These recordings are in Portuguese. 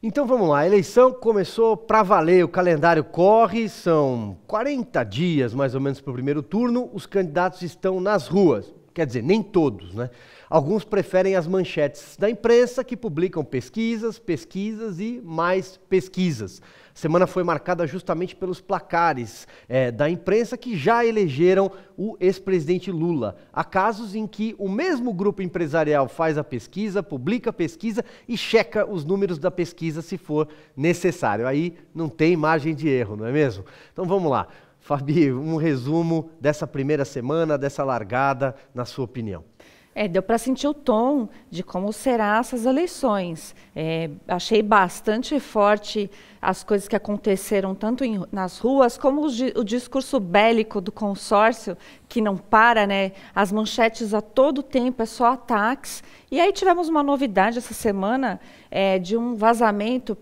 Então vamos lá, a eleição começou para valer, o calendário corre, são 40 dias mais ou menos para o primeiro turno, os candidatos estão nas ruas, quer dizer, nem todos, né? Alguns preferem as manchetes da imprensa que publicam pesquisas, pesquisas e mais pesquisas. A semana foi marcada justamente pelos placares da imprensa que já elegeram o ex-presidente Lula. Há casos em que o mesmo grupo empresarial faz a pesquisa, publica a pesquisa e checa os números da pesquisa se for necessário. Aí não tem margem de erro, não é mesmo? Então vamos lá. Fabi, um resumo dessa primeira semana, dessa largada, na sua opinião. Deu para sentir o tom de como serão essas eleições. Achei bastante forte as coisas que aconteceram tanto nas ruas, como o discurso bélico do consórcio, que não para, né? As manchetes a todo tempo, é só ataques. E aí tivemos uma novidade essa semana de um vazamento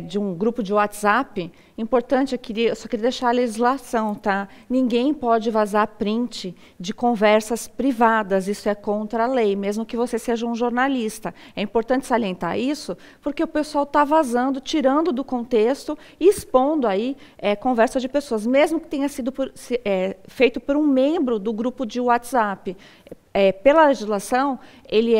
de um grupo de WhatsApp. Importante, eu só queria deixar a legislação, tá? Ninguém pode vazar print de conversas privadas, isso é contra a lei, mesmo que você seja um jornalista. É importante salientar isso, porque o pessoal está vazando, tirando do contexto e expondo aí conversa de pessoas, mesmo que tenha sido feito por um membro do grupo de WhatsApp. Pela legislação, ele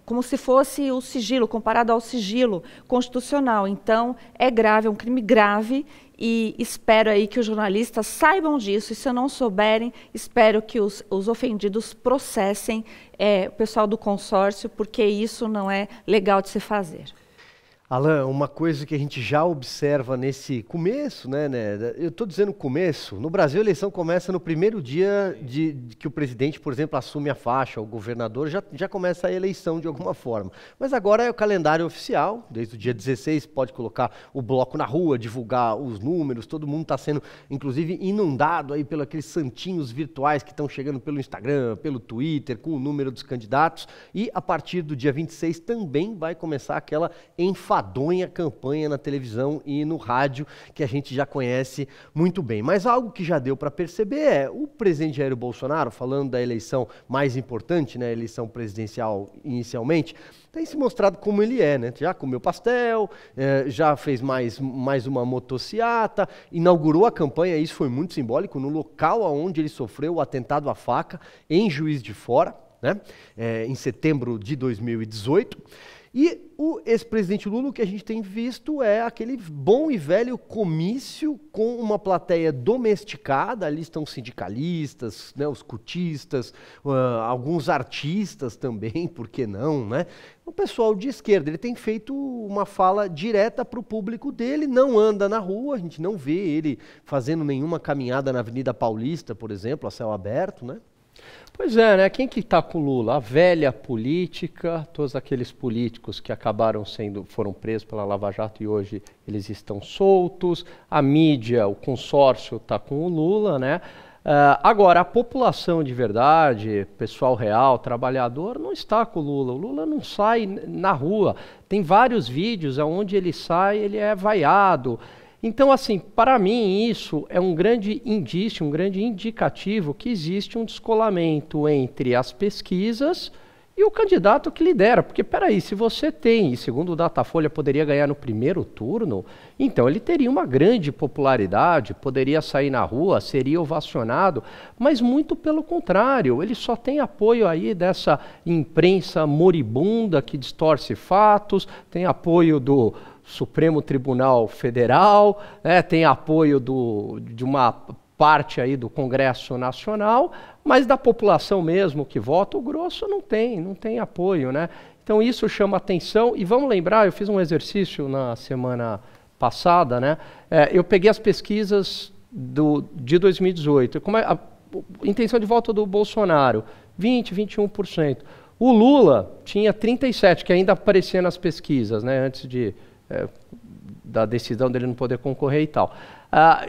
como se fosse o sigilo, comparado ao sigilo constitucional. Então, é grave, é um crime grave, e espero aí que os jornalistas saibam disso, e se não souberem, espero que os ofendidos processem o pessoal do consórcio, porque isso não é legal de se fazer. Alan, uma coisa que a gente já observa nesse começo, né? Eu estou dizendo começo, no Brasil a eleição começa no primeiro dia de que o presidente, por exemplo, assume a faixa, o governador já começa a eleição de alguma forma. Mas agora é o calendário oficial, desde o dia 16 pode colocar o bloco na rua, divulgar os números, todo mundo está sendo, inclusive, inundado aí pelos aqueles santinhos virtuais que estão chegando pelo Instagram, pelo Twitter, com o número dos candidatos, e a partir do dia 26 também vai começar aquela enfadonha campanha na televisão e no rádio, que a gente já conhece muito bem. Mas algo que já deu para perceber o presidente Jair Bolsonaro, falando da eleição mais importante, né, a eleição presidencial inicialmente, tem se mostrado como ele é, né? Já comeu pastel, já fez mais uma motociata, inaugurou a campanha, isso foi muito simbólico, no local onde ele sofreu o atentado à faca, em Juiz de Fora, né? Em setembro de 2018. E o ex-presidente Lula, o que a gente tem visto é aquele bom e velho comício com uma plateia domesticada. Ali estão sindicalistas, né, os cotistas, alguns artistas também, por que não, né? O pessoal de esquerda, ele tem feito uma fala direta para o público dele, não anda na rua, a gente não vê ele fazendo nenhuma caminhada na Avenida Paulista, por exemplo, a céu aberto, né? Pois é, né? Quem que está com o Lula? A velha política, todos aqueles políticos que foram presos pela Lava Jato e hoje eles estão soltos, a mídia, o consórcio está com o Lula, né? Agora, a população de verdade, pessoal real, trabalhador, não está com o Lula não sai na rua. Tem vários vídeos onde ele sai, ele é vaiado. Então, assim, para mim isso é um grande indício, um grande indicativo que existe um descolamento entre as pesquisas e o candidato que lidera. Porque, peraí, se você tem, e segundo o Datafolha poderia ganhar no primeiro turno, então ele teria uma grande popularidade, poderia sair na rua, seria ovacionado, mas muito pelo contrário, ele só tem apoio aí dessa imprensa moribunda que distorce fatos, tem apoio do Supremo Tribunal Federal, tem apoio de uma parte aí do Congresso Nacional, mas da população mesmo que vota, o grosso não tem apoio, né? Então isso chama atenção, e vamos lembrar, eu fiz um exercício na semana passada, né? Eu peguei as pesquisas de 2018, como a intenção de voto do Bolsonaro, 21%. O Lula tinha 37%, que ainda aparecia nas pesquisas, né? Antes da decisão dele não poder concorrer e tal.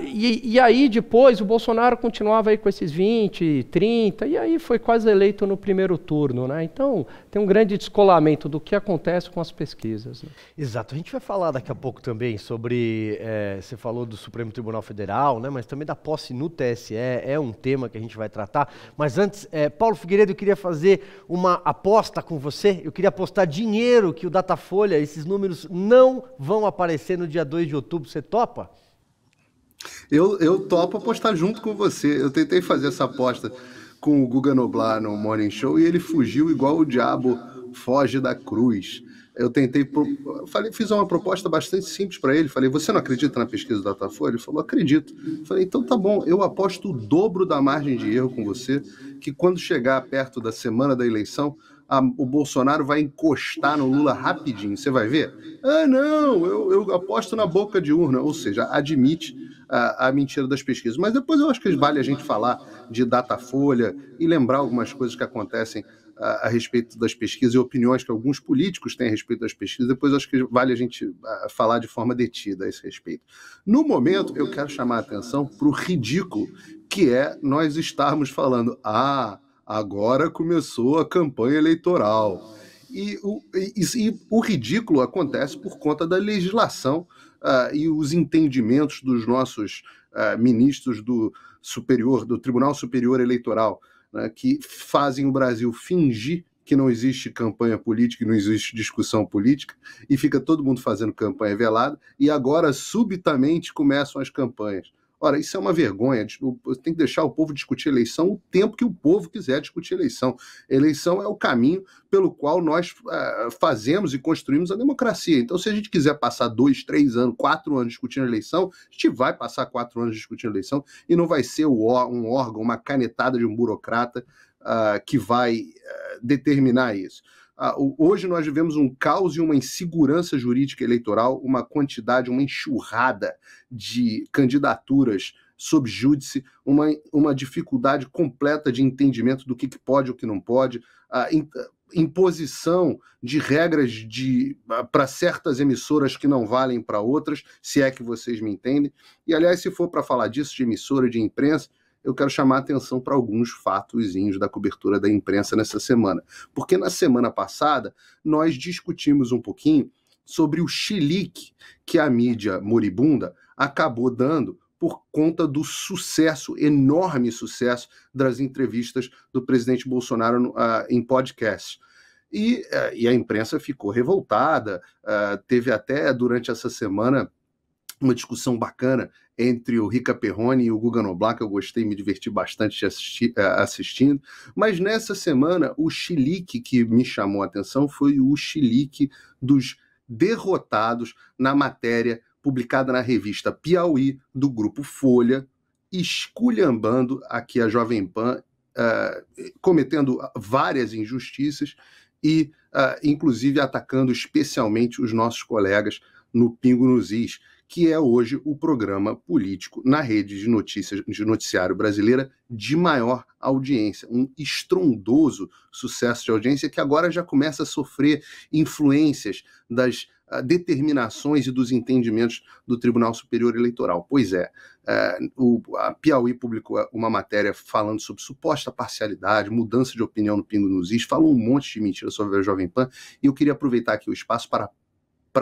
E aí depois o Bolsonaro continuava aí com esses 20, 30, e aí foi quase eleito no primeiro turno, né? Então tem um grande descolamento do que acontece com as pesquisas, né? Exato, a gente vai falar daqui a pouco também sobre, você falou do Supremo Tribunal Federal, né? Mas também da posse no TSE, é um tema que a gente vai tratar. Mas antes, Paulo Figueiredo, eu queria fazer uma aposta com você, eu queria apostar dinheiro que o Datafolha, esses números não vão aparecer no dia 2 de outubro, você topa? Eu topo apostar junto com você. Eu tentei fazer essa aposta com o Guga Noblar no Morning Show e ele fugiu igual o diabo foge da cruz. Eu tentei, fiz uma proposta bastante simples para ele. Falei, você não acredita na pesquisa do Datafolha? Ele falou, acredito. Falei, então tá bom, eu aposto o dobro da margem de erro com você, que quando chegar perto da semana da eleição, o Bolsonaro vai encostar no Lula rapidinho. Você vai ver? Ah, não, eu aposto na boca de urna. Ou seja, admite a mentira das pesquisas. Mas depois eu acho que vale a gente falar de Datafolha e lembrar algumas coisas que acontecem a respeito das pesquisas e opiniões que alguns políticos têm a respeito das pesquisas. Depois eu acho que vale a gente falar de forma detida a esse respeito. No momento, eu quero chamar a atenção para o ridículo que é nós estarmos falando agora começou a campanha eleitoral. E o ridículo acontece por conta da legislação e os entendimentos dos nossos ministros do Tribunal Superior Eleitoral, né, que fazem o Brasil fingir que não existe campanha política, que não existe discussão política, e fica todo mundo fazendo campanha velada, e agora subitamente começam as campanhas. Ora, isso é uma vergonha. Tem que deixar o povo discutir eleição o tempo que o povo quiser discutir eleição. Eleição é o caminho pelo qual nós fazemos e construímos a democracia. Então, se a gente quiser passar 2, 3 anos, 4 anos discutindo eleição, a gente vai passar 4 anos discutindo eleição e não vai ser um órgão, uma canetada de um burocrata que vai determinar isso. Hoje nós vivemos um caos e uma insegurança jurídica eleitoral, uma quantidade, uma enxurrada de candidaturas sob júdice, uma dificuldade completa de entendimento do que pode e o que não pode, imposição de regras para certas emissoras que não valem para outras, se é que vocês me entendem. E, aliás, se for para falar disso, de emissora, de imprensa, eu quero chamar a atenção para alguns fatozinhos da cobertura da imprensa nessa semana. Porque na semana passada, nós discutimos um pouquinho sobre o chilique que a mídia moribunda acabou dando por conta do sucesso, enorme sucesso, das entrevistas do presidente Bolsonaro em podcast. E a imprensa ficou revoltada, teve até durante essa semana uma discussão bacana entre o Rica Perrone e o Guga Noblar, que eu gostei, me diverti bastante assistindo. Mas nessa semana, o chilique que me chamou a atenção foi o chilique dos derrotados na matéria publicada na revista Piauí, do Grupo Folha, esculhambando aqui a Jovem Pan, cometendo várias injustiças e, inclusive, atacando especialmente os nossos colegas no Pingo nos Is, que é hoje o programa político na rede de notícias, de noticiário brasileira de maior audiência, um estrondoso sucesso de audiência que agora já começa a sofrer influências das determinações e dos entendimentos do Tribunal Superior Eleitoral. Pois é, a Piauí publicou uma matéria falando sobre suposta parcialidade, mudança de opinião no Pingo nos Is, falou um monte de mentira sobre a Jovem Pan, e eu queria aproveitar aqui o espaço para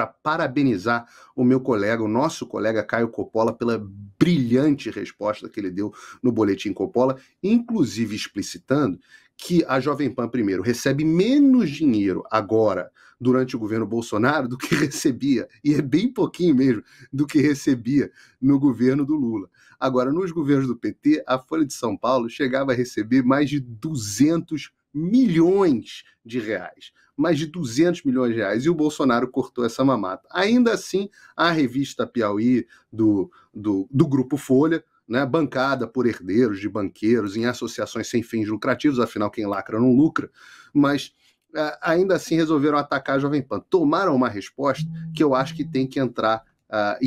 parabenizar o meu colega, o nosso colega Caio Coppola, pela brilhante resposta que ele deu no Boletim Coppola, inclusive explicitando que a Jovem Pan, primeiro, recebe menos dinheiro agora, durante o governo Bolsonaro, do que recebia, e é bem pouquinho mesmo, do que recebia no governo do Lula. Agora, nos governos do PT, a Folha de São Paulo chegava a receber mais de 200 milhões de reais. Mais de 200 milhões de reais, e o Bolsonaro cortou essa mamata. Ainda assim, a revista Piauí do Grupo Folha, né, bancada por herdeiros de banqueiros em associações sem fins lucrativos, afinal quem lacra não lucra, mas ainda assim resolveram atacar a Jovem Pan. Tomaram uma resposta que eu acho que tem que entrar para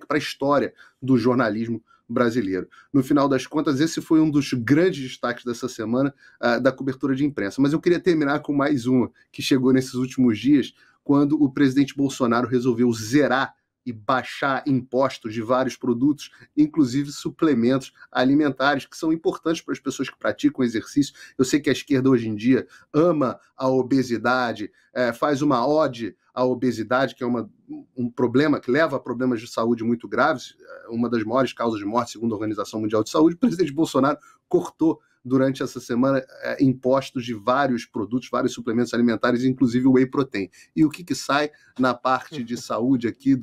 a história do jornalismo brasileiro. No final das contas, esse foi um dos grandes destaques dessa semana da cobertura de imprensa. Mas eu queria terminar com mais uma que chegou nesses últimos dias, quando o presidente Bolsonaro resolveu zerar e baixar impostos de vários produtos, inclusive suplementos alimentares, que são importantes para as pessoas que praticam exercício. Eu sei que a esquerda hoje em dia ama a obesidade, faz uma ode à obesidade, que é um problema que leva a problemas de saúde muito graves, uma das maiores causas de morte, segundo a Organização Mundial de Saúde. O presidente Bolsonaro cortou durante essa semana impostos de vários produtos, vários suplementos alimentares, inclusive o whey protein. E o que sai na parte de saúde aqui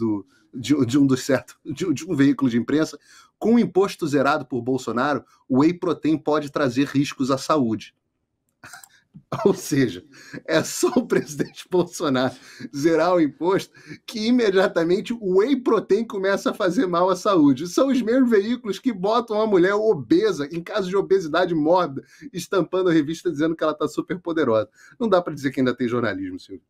de um veículo de imprensa? Com o imposto zerado por Bolsonaro, o whey protein pode trazer riscos à saúde. Ou seja, é só o presidente Bolsonaro zerar o imposto que imediatamente o whey protein começa a fazer mal à saúde. São os mesmos veículos que botam a mulher obesa, em caso de obesidade mórbida, estampando a revista dizendo que ela está super poderosa. Não dá para dizer que ainda tem jornalismo, Silvio.